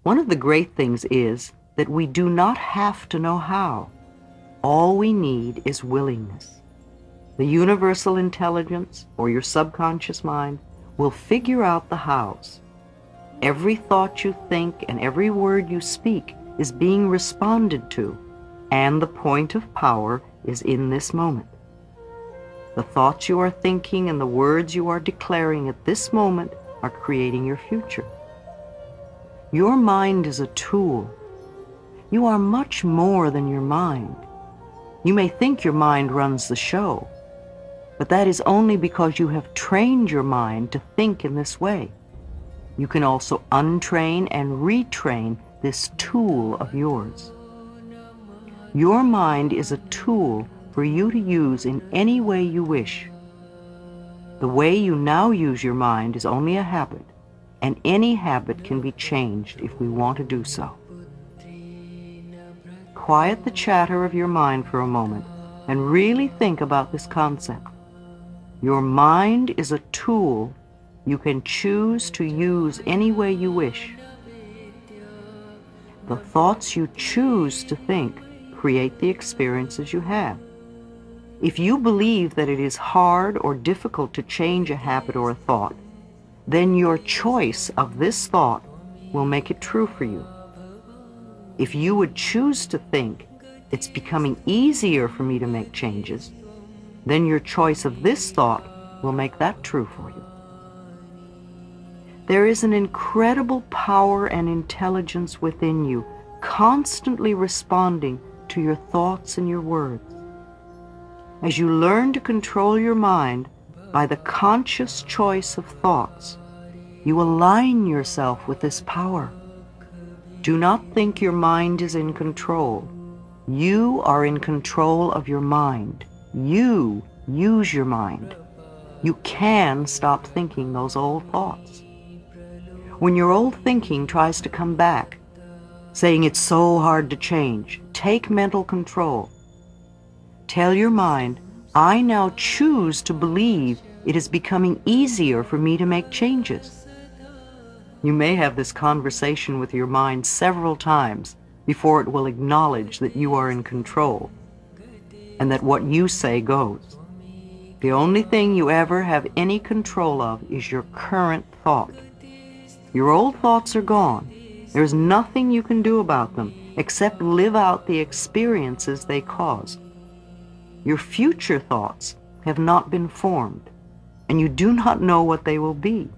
One of the great things is that we do not have to know how. All we need is willingness. The universal intelligence, or your subconscious mind, will figure out the hows. Every thought you think and every word you speak is being responded to, and the point of power is in this moment. The thoughts you are thinking and the words you are declaring at this moment are creating your future. Your mind is a tool. You are much more than your mind. You may think your mind runs the show, but that is only because you have trained your mind to think in this way. You can also untrain and retrain this tool of yours. Your mind is a tool for you to use in any way you wish. The way you now use your mind is only a habit, and any habit can be changed if we want to do so. Quiet the chatter of your mind for a moment and really think about this concept. Your mind is a tool you can choose to use any way you wish. The thoughts you choose to think create the experiences you have. If you believe that it is hard or difficult to change a habit or a thought, then your choice of this thought will make it true for you. If you would choose to think, it's becoming easier for me to make changes, then your choice of this thought will make that true for you. There is an incredible power and intelligence within you, constantly responding to your thoughts and your words. As you learn to control your mind by the conscious choice of thoughts, you align yourself with this power. Do not think your mind is in control. You are in control of your mind. You use your mind. You can stop thinking those old thoughts. When your old thinking tries to come back, saying it's so hard to change, take mental control. Tell your mind, I now choose to believe it is becoming easier for me to make changes. You may have this conversation with your mind several times before it will acknowledge that you are in control and that what you say goes. The only thing you ever have any control of is your current thought. Your old thoughts are gone. There's nothing you can do about them except live out the experiences they caused. Your future thoughts have not been formed, and you do not know what they will be.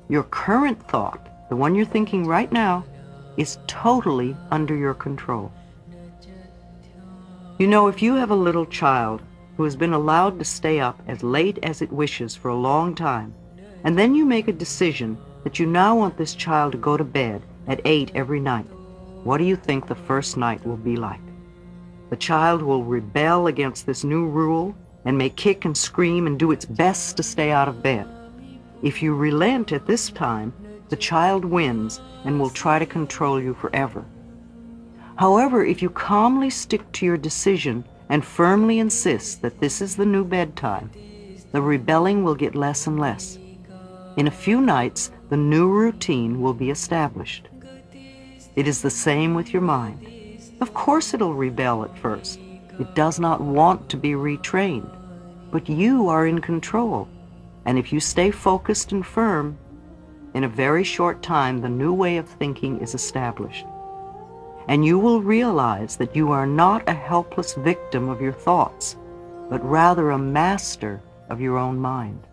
Your current thought, the one you're thinking right now, is totally under your control. You know, if you have a little child who has been allowed to stay up as late as it wishes for a long time, and then you make a decision that you now want this child to go to bed at 8 every night, what do you think the first night will be like? The child will rebel against this new rule and may kick and scream and do its best to stay out of bed. If you relent at this time, the child wins and will try to control you forever. However, if you calmly stick to your decision and firmly insist that this is the new bedtime, the rebelling will get less and less. In a few nights, the new routine will be established. It is the same with your mind. Of course it'll rebel at first. It does not want to be retrained. But you are in control. And if you stay focused and firm, in a very short time the new way of thinking is established. And you will realize that you are not a helpless victim of your thoughts, but rather a master of your own mind.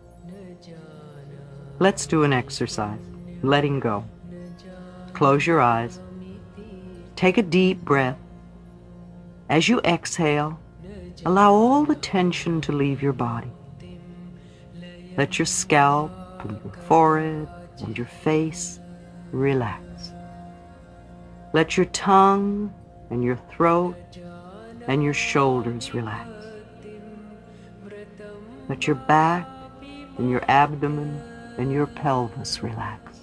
Let's do an exercise, letting go. Close your eyes. Take a deep breath. As you exhale, allow all the tension to leave your body. Let your scalp and your forehead and your face relax. Let your tongue and your throat and your shoulders relax. Let your back and your abdomen and your pelvis relax.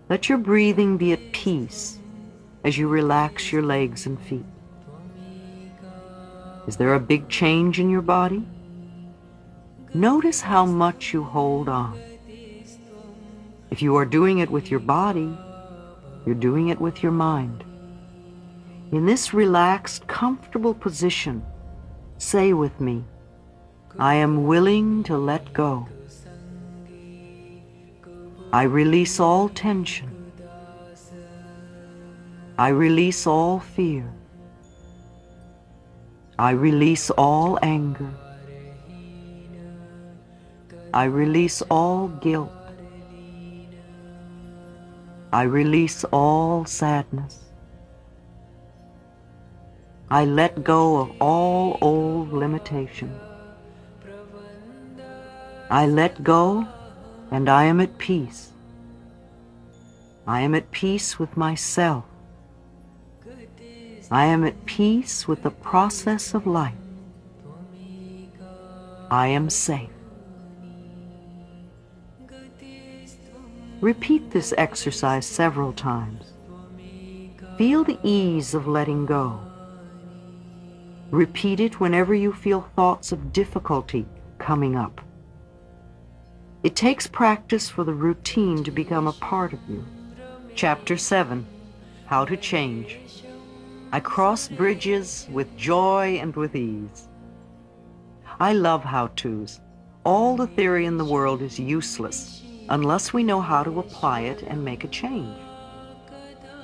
Let your breathing be at peace as you relax your legs and feet. Is there a big change in your body? Notice how much you hold on. If you are doing it with your body, You're doing it with your mind. In this relaxed, comfortable position, say with me, I am willing to let go. I release all tension. I release all fear. I release all anger. I release all guilt. I release all sadness. I let go of all old limitations. I let go and I am at peace. I am at peace with myself. I am at peace with the process of life. I am safe. Repeat this exercise several times. Feel the ease of letting go. Repeat it whenever you feel thoughts of difficulty coming up. It takes practice for the routine to become a part of you. Chapter 7, How to Change. I cross bridges with joy and with ease. I love how-tos. All the theory in the world is useless unless we know how to apply it and make a change.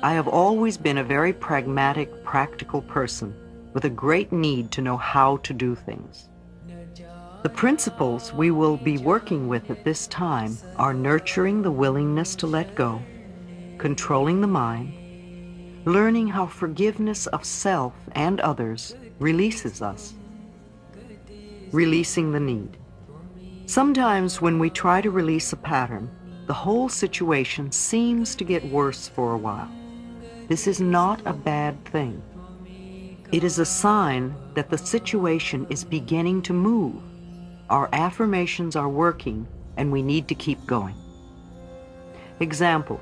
I have always been a very pragmatic, practical person with a great need to know how to do things. The principles we will be working with at this time are nurturing the willingness to let go, controlling the mind, learning how forgiveness of self and others releases us, releasing the need. Sometimes when we try to release a pattern, the whole situation seems to get worse for a while. This is not a bad thing. It is a sign that the situation is beginning to move. Our affirmations are working and we need to keep going. Example,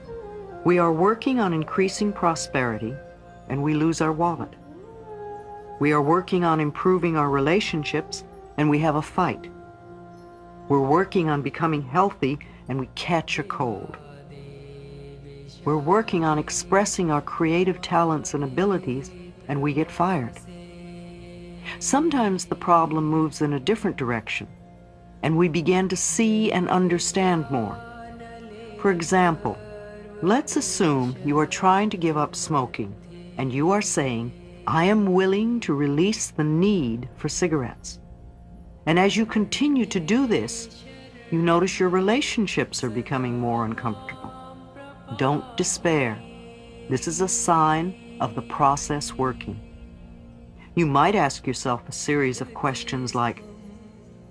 we are working on increasing prosperity and we lose our wallet. We are working on improving our relationships and we have a fight. We're working on becoming healthy and we catch a cold. We're working on expressing our creative talents and abilities and we get fired. Sometimes the problem moves in a different direction and we begin to see and understand more. For example, let's assume you are trying to give up smoking and you are saying, I am willing to release the need for cigarettes. And as you continue to do this, you notice your relationships are becoming more uncomfortable. Don't despair. This is a sign of the process working. You might ask yourself a series of questions like,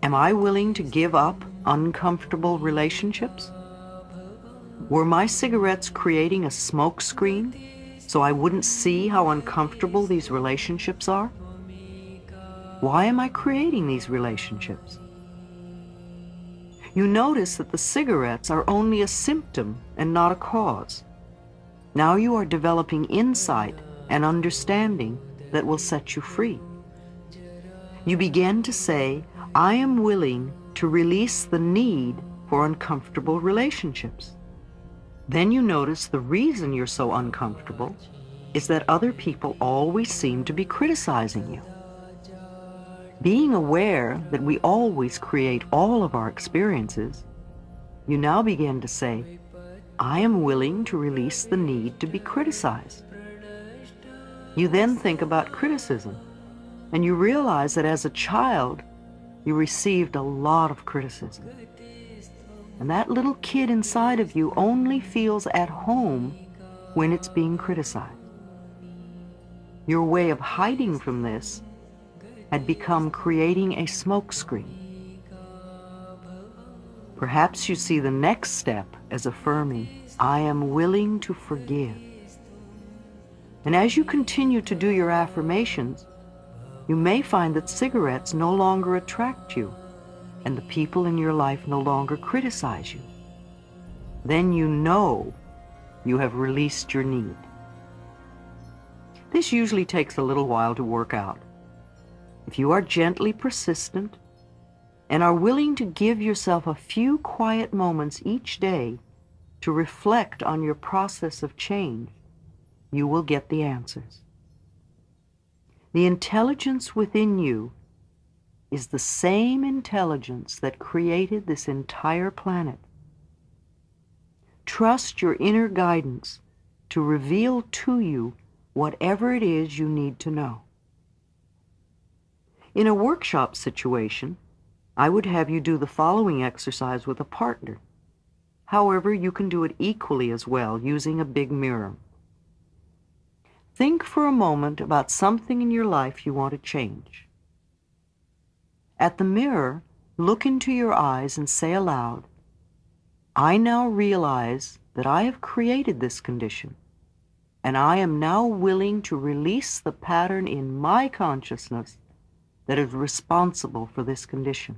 am I willing to give up uncomfortable relationships? Were my cigarettes creating a smoke screen so I wouldn't see how uncomfortable these relationships are? Why am I creating these relationships? You notice that the cigarettes are only a symptom and not a cause. Now you are developing insight and understanding that will set you free. You begin to say, I am willing to release the need for uncomfortable relationships. Then you notice the reason you're so uncomfortable is that other people always seem to be criticizing you. Being aware that we always create all of our experiences, you now begin to say, I am willing to release the need to be criticized. You then think about criticism, and you realize that as a child, you received a lot of criticism. And that little kid inside of you only feels at home when it's being criticized. Your way of hiding from this had become creating a smokescreen. Perhaps you see the next step as affirming, I am willing to forgive. And as you continue to do your affirmations, you may find that cigarettes no longer attract you, and the people in your life no longer criticize you. Then you know you have released your need. This usually takes a little while to work out. If you are gently persistent and are willing to give yourself a few quiet moments each day, to reflect on your process of change, you will get the answers. The intelligence within you is the same intelligence that created this entire planet. Trust your inner guidance to reveal to you whatever it is you need to know. In a workshop situation, I would have you do the following exercise with a partner. However, you can do it equally as well using a big mirror. Think for a moment about something in your life you want to change. At the mirror, look into your eyes and say aloud, "I now realize that I have created this condition, and I am now willing to release the pattern in my consciousness that is responsible for this condition."